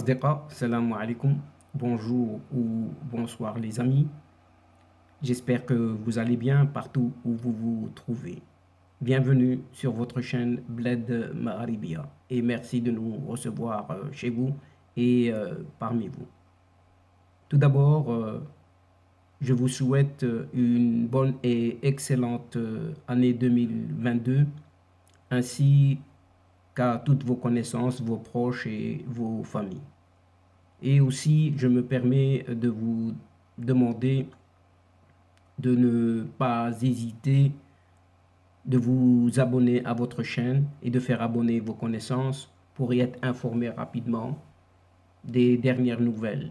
Asdeqa, salam alaikum, bonjour ou bonsoir les amis. J'espère que vous allez bien partout où vous vous trouvez. Bienvenue sur votre chaîne Bled Magharibiya et merci de nous recevoir chez vous et parmi vous. Tout d'abord, je vous souhaite une bonne et excellente année 2022 ainsi qu'à toutes vos connaissances, vos proches et vos familles. Et aussi, je me permets de vous demander de ne pas hésiter de vous abonner à votre chaîne et de faire abonner vos connaissances pour y être informé rapidement des dernières nouvelles.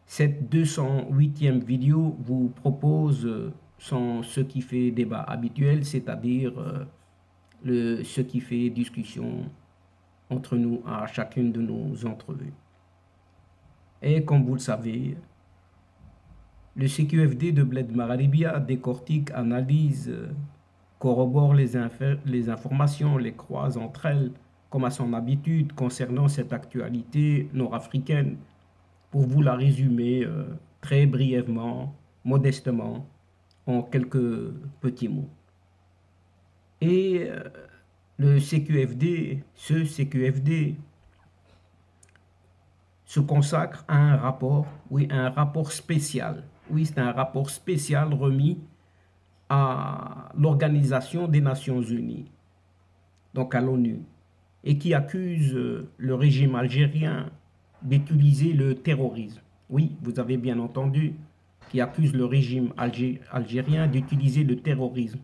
Cette 208e vidéo vous propose ce qui fait débat habituel, c'est-à-dire ce qui fait discussion entre nous à chacune de nos entrevues. Et comme vous le savez, le CQFD de Bled Magharibiya décortique, analyse, corrobore les informations, les croise entre elles, comme à son habitude concernant cette actualité nord-africaine, pour vous la résumer très brièvement, modestement, en quelques petits mots. Et le CQFD, ce CQFD, se consacre à un rapport, oui, un rapport spécial. Oui, c'est un rapport spécial remis à l'Organisation des Nations Unies, donc à l'ONU, et qui accuse le régime algérien d'utiliser le terrorisme. Oui, vous avez bien entendu, qui accuse le régime algérien d'utiliser le terrorisme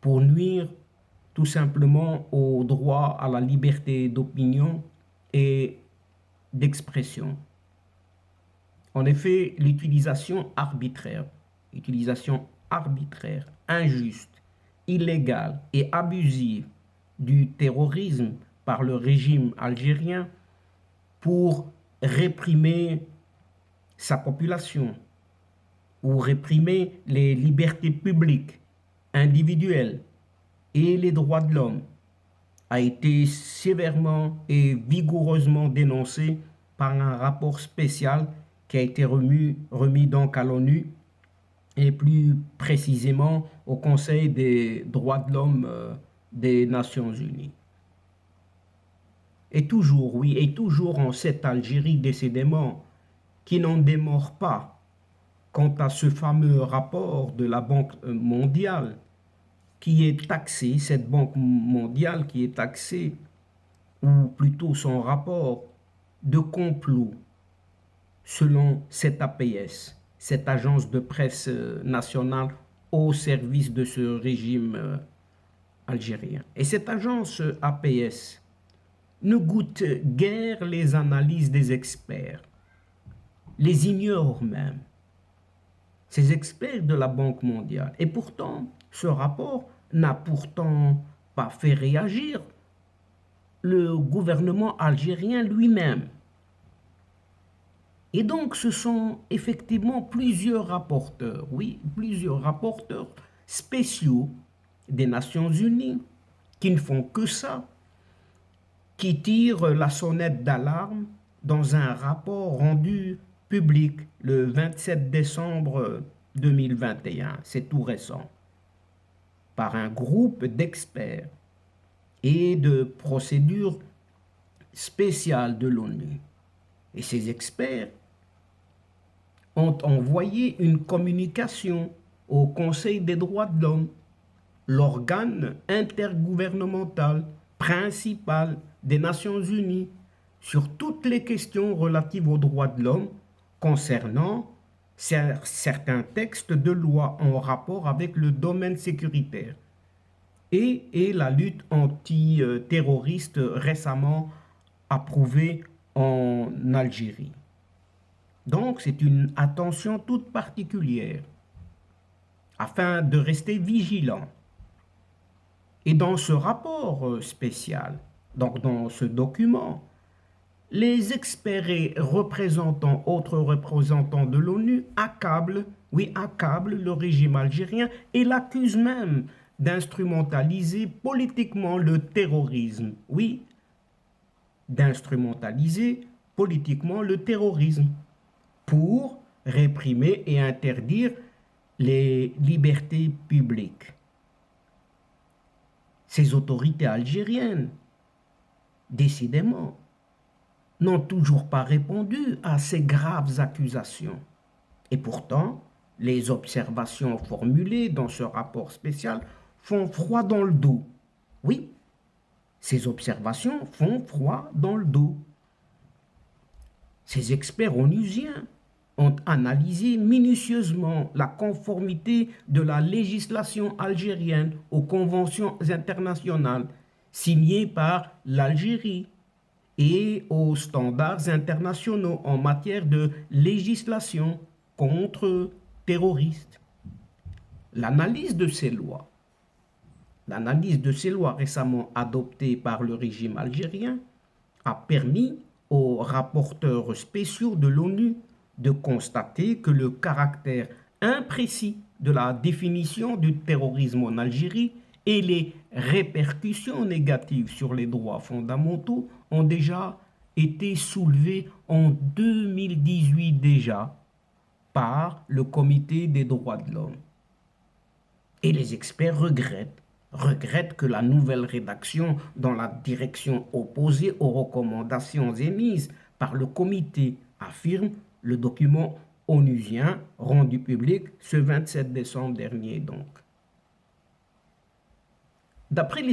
pour nuire tout simplement au droit à la liberté d'opinion et d'expression. En effet, l'utilisation arbitraire, injuste, illégale et abusive du terrorisme par le régime algérien pour réprimer sa population ou réprimer les libertés publiques, individuelles et les droits de l'homme a été sévèrement et vigoureusement dénoncé par un rapport spécial qui a été remis donc à l'ONU et plus précisément au Conseil des droits de l'homme des Nations Unies. Et toujours, oui, et toujours en cette Algérie décidément qui n'en démord pas quant à ce fameux rapport de la Banque mondiale qui est taxé, cette Banque mondiale qui est taxée, ou plutôt son rapport de complot, selon cette APS, cette agence de presse nationale au service de ce régime algérien. Et cette agence APS ne goûte guère les analyses des experts, les ignore même, ces experts de la Banque mondiale. Et pourtant, ce rapport n'a pourtant pas fait réagir le gouvernement algérien lui-même. Et donc, ce sont effectivement plusieurs rapporteurs, oui, plusieurs rapporteurs spéciaux des Nations Unies qui ne font que ça, qui tirent la sonnette d'alarme dans un rapport rendu public le 27 décembre 2021, c'est tout récent, par un groupe d'experts et de procédures spéciales de l'ONU. Et ces experts ont envoyé une communication au Conseil des droits de l'homme, l'organe intergouvernemental principal des Nations Unies, sur toutes les questions relatives aux droits de l'homme concernant certains textes de loi en rapport avec le domaine sécuritaire et la lutte antiterroriste récemment approuvée en Algérie. Donc, c'est une attention toute particulière afin de rester vigilant. Et dans ce rapport spécial, donc dans ce document, les experts et autres représentants de l'ONU accablent le régime algérien et l'accusent même d'instrumentaliser politiquement le terrorisme. Oui, d'instrumentaliser politiquement le terrorisme pour réprimer et interdire les libertés publiques. Ces autorités algériennes, décidément, n'ont toujours pas répondu à ces graves accusations. Et pourtant, les observations formulées dans ce rapport spécial font froid dans le dos. Oui, ces observations font froid dans le dos. Ces experts onusiens ont analysé minutieusement la conformité de la législation algérienne aux conventions internationales signées par l'Algérie et aux standards internationaux en matière de législation contre terroristes. L'analyse de ces lois récemment adoptées par le régime algérien a permis aux rapporteurs spéciaux de l'ONU de constater que le caractère imprécis de la définition du terrorisme en Algérie et les répercussions négatives sur les droits fondamentaux ont déjà été soulevés en 2018 déjà par le Comité des droits de l'homme. Et les experts regrettent que la nouvelle rédaction dans la direction opposée aux recommandations émises par le comité, affirme le document onusien rendu public ce 27 décembre dernier donc. D'après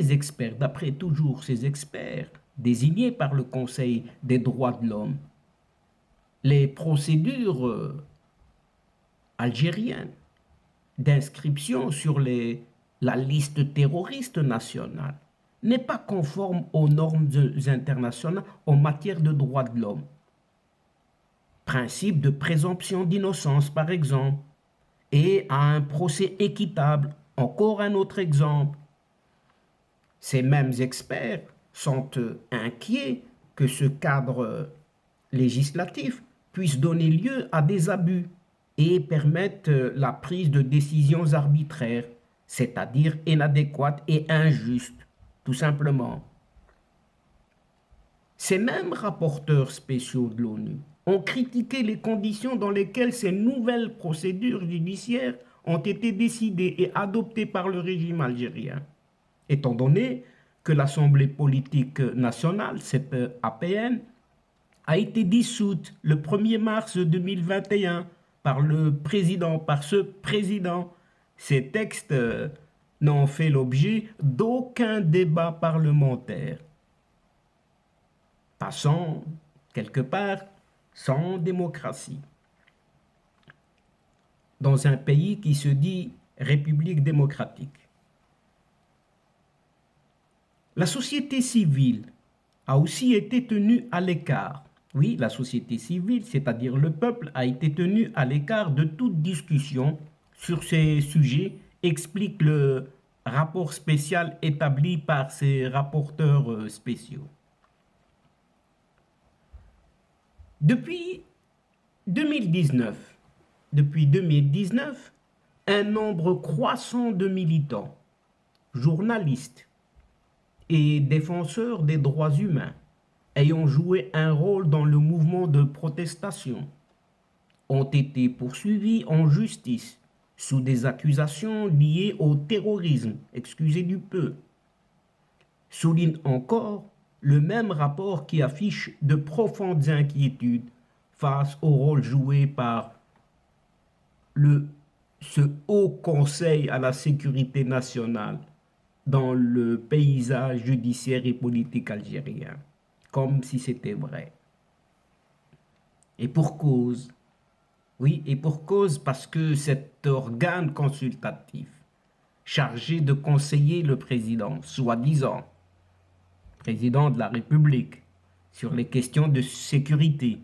toujours ces experts désignés par le Conseil des droits de l'homme, les procédures algériennes d'inscription sur la liste terroriste nationale n'est pas conforme aux normes internationales en matière de droits de l'homme. Principe de présomption d'innocence, par exemple, et à un procès équitable, encore un autre exemple. Ces mêmes experts sont inquiets que ce cadre législatif puisse donner lieu à des abus et permettre la prise de décisions arbitraires, c'est-à-dire inadéquates et injustes, tout simplement. Ces mêmes rapporteurs spéciaux de l'ONU ont critiqué les conditions dans lesquelles ces nouvelles procédures judiciaires ont été décidées et adoptées par le régime algérien, étant donné que l'Assemblée politique nationale, cette APN, a été dissoute le 1er mars 2021 par ce président. Ces textes n'ont fait l'objet d'aucun débat parlementaire. Passant quelque part sans démocratie. Dans un pays qui se dit République démocratique. La société civile a aussi été tenue à l'écart. Oui, la société civile, c'est-à-dire le peuple, a été tenu à l'écart de toute discussion sur ces sujets, explique le rapport spécial établi par ces rapporteurs spéciaux. Depuis 2019, un nombre croissant de militants, journalistes et défenseurs des droits humains ayant joué un rôle dans le mouvement de protestation ont été poursuivis en justice sous des accusations liées au terrorisme, excusez du peu. Souligne encore le même rapport qui affiche de profondes inquiétudes face au rôle joué par ce Haut Conseil à la sécurité nationale dans le paysage judiciaire et politique algérien, comme si c'était vrai. Et pour cause, oui, et pour cause parce que cet organe consultatif chargé de conseiller le président, soi-disant, président de la République, sur les questions de sécurité,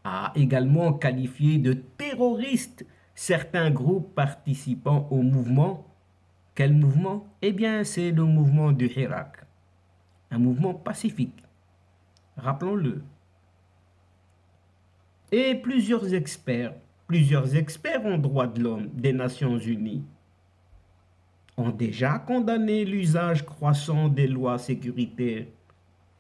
a également qualifié de terroristes certains groupes participant au mouvement. Quel mouvement? Eh bien, c'est le mouvement du Hirak, un mouvement pacifique, rappelons-le. Et plusieurs experts en droits de l'homme des Nations Unies ont déjà condamné l'usage croissant des lois sécuritaires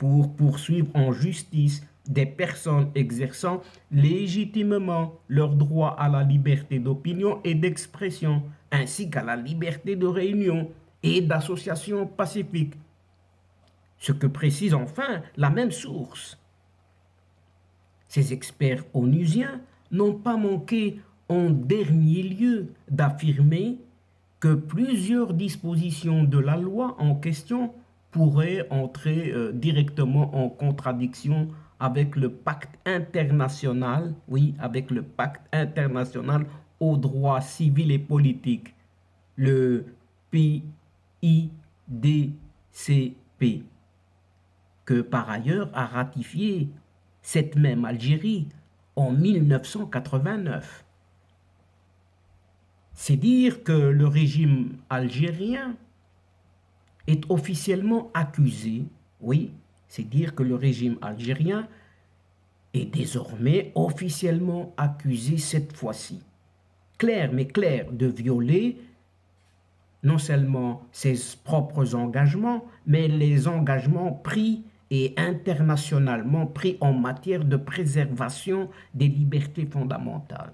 pour poursuivre en justice des personnes exerçant légitimement leur droit à la liberté d'opinion et d'expression, ainsi qu'à la liberté de réunion et d'association pacifique. Ce que précise enfin la même source. Ces experts onusiens n'ont pas manqué en dernier lieu d'affirmer que plusieurs dispositions de la loi en question pourraient entrer directement en contradiction avec le pacte international, oui, avec le pacte international aux droits civils et politiques, le PIDCP, que par ailleurs a ratifié cette même Algérie en 1989. C'est dire que le régime algérien est officiellement accusé, oui, c'est dire que le régime algérien est désormais officiellement accusé cette fois-ci, clair mais clair, de violer non seulement ses propres engagements, mais les engagements pris et internationalement pris en matière de préservation des libertés fondamentales.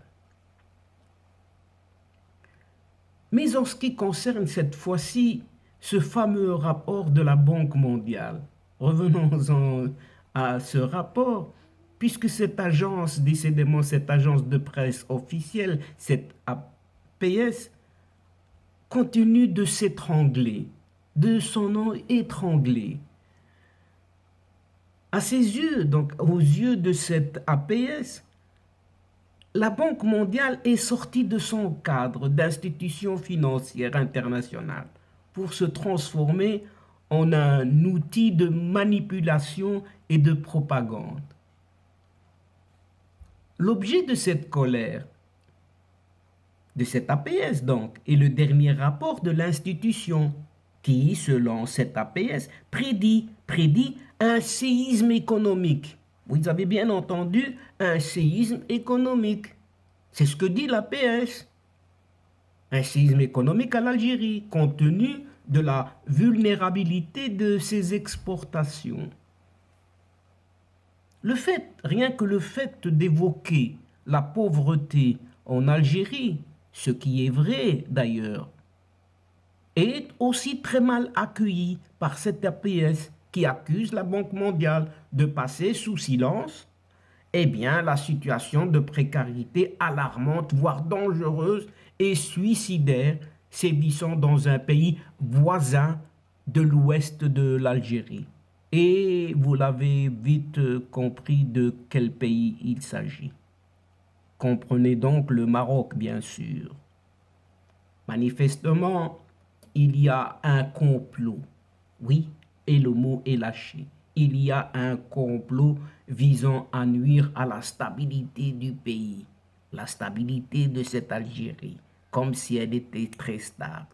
Mais en ce qui concerne cette fois-ci ce fameux rapport de la Banque mondiale, revenons-en à ce rapport, puisque cette agence, décidément cette agence de presse officielle, cette APS, continue de s'étrangler, de son nom étranglé. À ses yeux, donc aux yeux de cette APS, la Banque mondiale est sortie de son cadre d'institution financière internationale pour se transformer en un outil de manipulation et de propagande. L'objet de cette colère, de cette APS donc, est le dernier rapport de l'institution qui, selon cette APS, prédit un séisme économique. Vous avez bien entendu, un séisme économique. C'est ce que dit l'APS. Un séisme économique à l'Algérie, compte tenu de la vulnérabilité de ses exportations. Rien que le fait d'évoquer la pauvreté en Algérie, ce qui est vrai d'ailleurs, est aussi très mal accueilli par cette APS qui accuse la Banque mondiale de passer sous silence la situation de précarité alarmante, voire dangereuse et suicidaire sévissant dans un pays voisin de l'ouest de l'Algérie. Et vous l'avez vite compris de quel pays il s'agit. Comprenez donc le Maroc, bien sûr. Manifestement, il y a un complot. Oui, et le mot est lâché. Il y a un complot visant à nuire à la stabilité du pays, la stabilité de cette Algérie, comme si elle était très stable.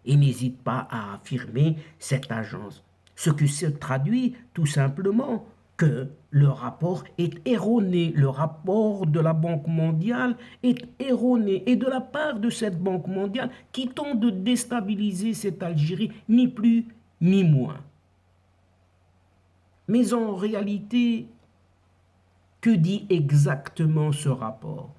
Et n'hésite pas à affirmer cette agence, ce qui se traduit tout simplement que le rapport est erroné, le rapport de la Banque mondiale est erroné, et de la part de cette Banque mondiale qui tente de déstabiliser cette Algérie, ni plus ni moins. Mais en réalité, que dit exactement ce rapport?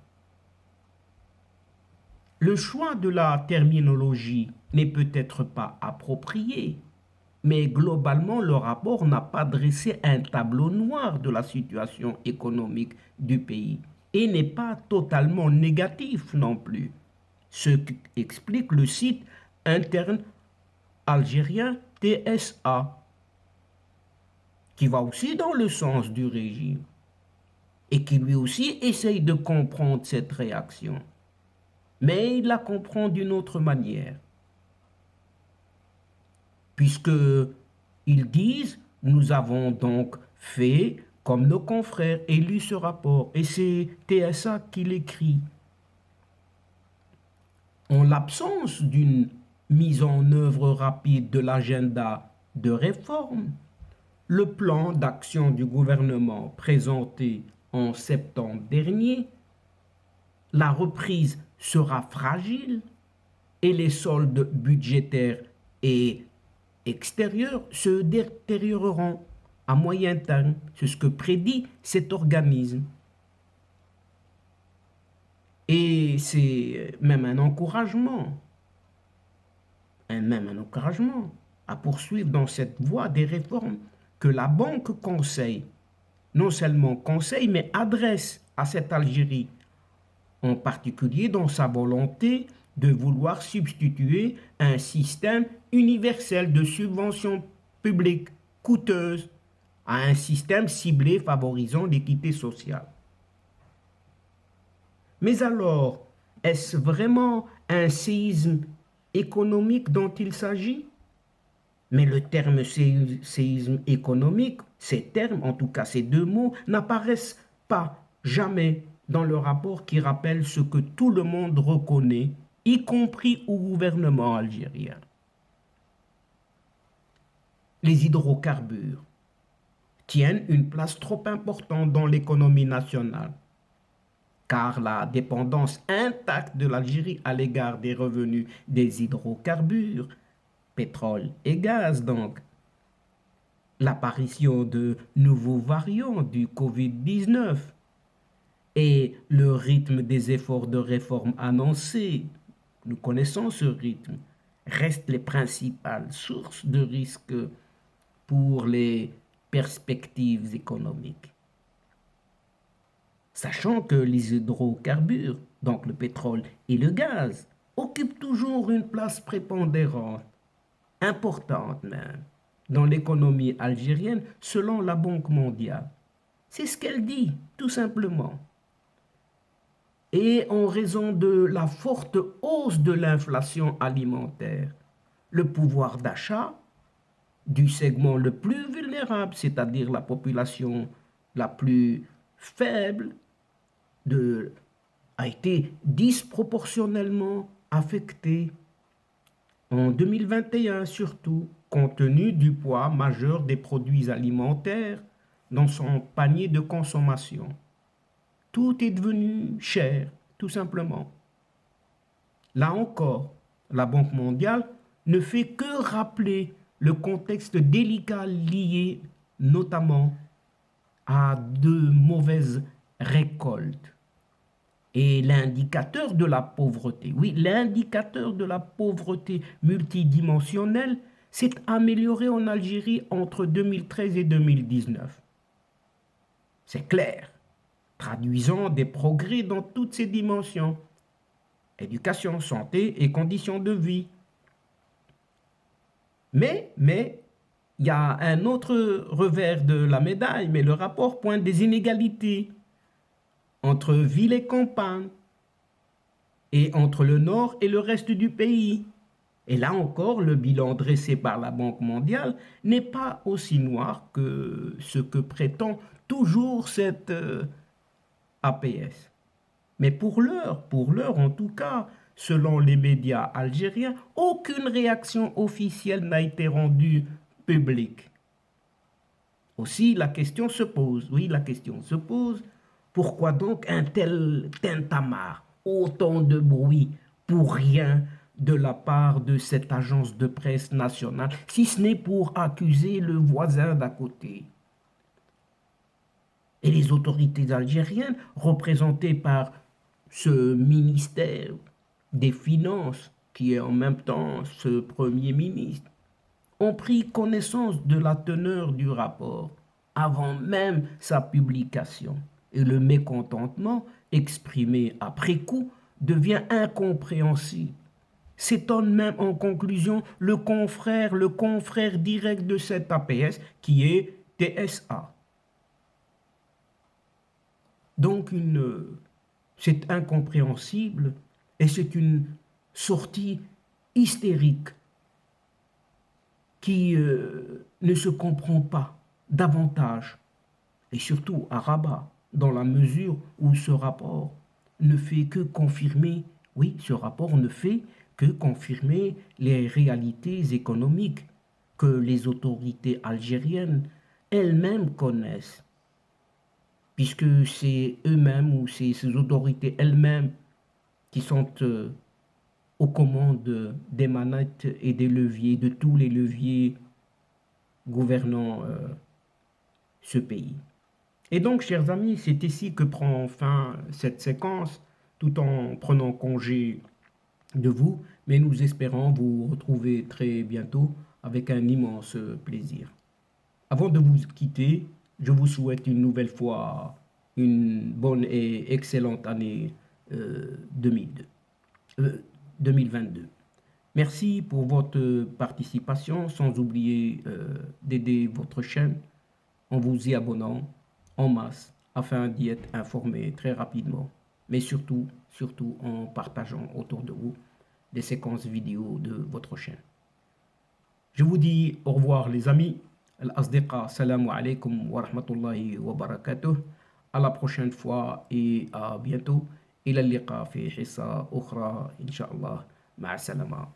Le choix de la terminologie n'est peut-être pas approprié, mais globalement, le rapport n'a pas dressé un tableau noir de la situation économique du pays et n'est pas totalement négatif non plus, ce qu'explique le site interne algérien TSA, qui va aussi dans le sens du régime et qui lui aussi essaye de comprendre cette réaction. Mais il la comprend d'une autre manière. Puisqu'ils disent, nous avons donc fait comme nos confrères et lu ce rapport. Et c'est TSA qui l'écrit. En l'absence d'une mise en œuvre rapide de l'agenda de réforme, le plan d'action du gouvernement présenté en septembre dernier, la reprise sera fragile et les soldes budgétaires et extérieurs se détérioreront. à moyen terme. C'est ce que prédit cet organisme. Et c'est même un encouragement, même un encouragement à poursuivre dans cette voie des réformes que la banque conseille, non seulement conseille, mais adresse à cette Algérie, en particulier dans sa volonté de vouloir substituer un système universel de subventions publiques coûteuses à un système ciblé favorisant l'équité sociale. Mais alors, est-ce vraiment un séisme économique dont il s'agit? Mais le terme séisme économique, ces termes, en tout cas ces deux mots, n'apparaissent pas jamais dans le rapport qui rappelle ce que tout le monde reconnaît, y compris au gouvernement algérien. Les hydrocarbures tiennent une place trop importante dans l'économie nationale, car la dépendance intacte de l'Algérie à l'égard des revenus des hydrocarbures, pétrole et gaz donc, l'apparition de nouveaux variants du Covid-19 et le rythme des efforts de réforme annoncés, nous connaissons ce rythme, restent les principales sources de risques pour les perspectives économiques. Sachant que les hydrocarbures, donc le pétrole et le gaz, occupent toujours une place prépondérante, importante même, dans l'économie algérienne selon la Banque mondiale. C'est ce qu'elle dit, tout simplement. Et en raison de la forte hausse de l'inflation alimentaire, le pouvoir d'achat du segment le plus vulnérable, c'est-à-dire la population la plus faible, a été disproportionnellement affecté en 2021 surtout, compte tenu du poids majeur des produits alimentaires dans son panier de consommation. Tout est devenu cher, tout simplement. Là encore, la Banque mondiale ne fait que rappeler le contexte délicat lié notamment à de mauvaises récoltes. Et l'indicateur de la pauvreté, oui, l'indicateur de la pauvreté multidimensionnelle s'est amélioré en Algérie entre 2013 et 2019. C'est clair, traduisant des progrès dans toutes ces dimensions, éducation, santé et conditions de vie. Mais, il y a un autre revers de la médaille, mais le rapport pointe des inégalités entre ville et campagne, et entre le nord et le reste du pays. Et là encore, le bilan dressé par la Banque mondiale n'est pas aussi noir que ce que prétend toujours cette APS. Mais pour l'heure en tout cas, selon les médias algériens, aucune réaction officielle n'a été rendue publique. Aussi, la question se pose, oui, la question se pose, pourquoi donc un tel tintamarre, autant de bruit pour rien de la part de cette agence de presse nationale, si ce n'est pour accuser le voisin d'à côté? Et les autorités algériennes, représentées par ce ministère des Finances, qui est en même temps ce Premier ministre, ont pris connaissance de la teneur du rapport avant même sa publication. Et le mécontentement exprimé après coup devient incompréhensible. S'étonne même en conclusion le confrère direct de cette APS qui est TSA. Donc c'est incompréhensible et c'est une sortie hystérique qui ne se comprend pas davantage, et surtout à Rabat, dans la mesure où ce rapport ne fait que confirmer, oui, ce rapport ne fait que confirmer les réalités économiques que les autorités algériennes elles-mêmes connaissent, puisque c'est eux-mêmes ou c'est ces autorités elles-mêmes qui sont aux commandes des manettes et des leviers, de tous les leviers gouvernants ce pays. Et donc, chers amis, c'est ici que prend fin cette séquence, tout en prenant congé de vous, mais nous espérons vous retrouver très bientôt avec un immense plaisir. Avant de vous quitter, je vous souhaite une nouvelle fois une bonne et excellente année 2002, 2022. Merci pour votre participation, sans oublier d'aider votre chaîne en vous y abonnant en masse afin d'y être informé très rapidement, mais surtout en partageant autour de vous des séquences vidéo de votre chaîne. Je vous dis au revoir les amis. Al-Asdiqa, salam alaikum wa rahmatullahi wa barakatuh. À la prochaine fois et à bientôt. إلى اللقاء في حصة أخرى إن شاء الله. مع السلامة.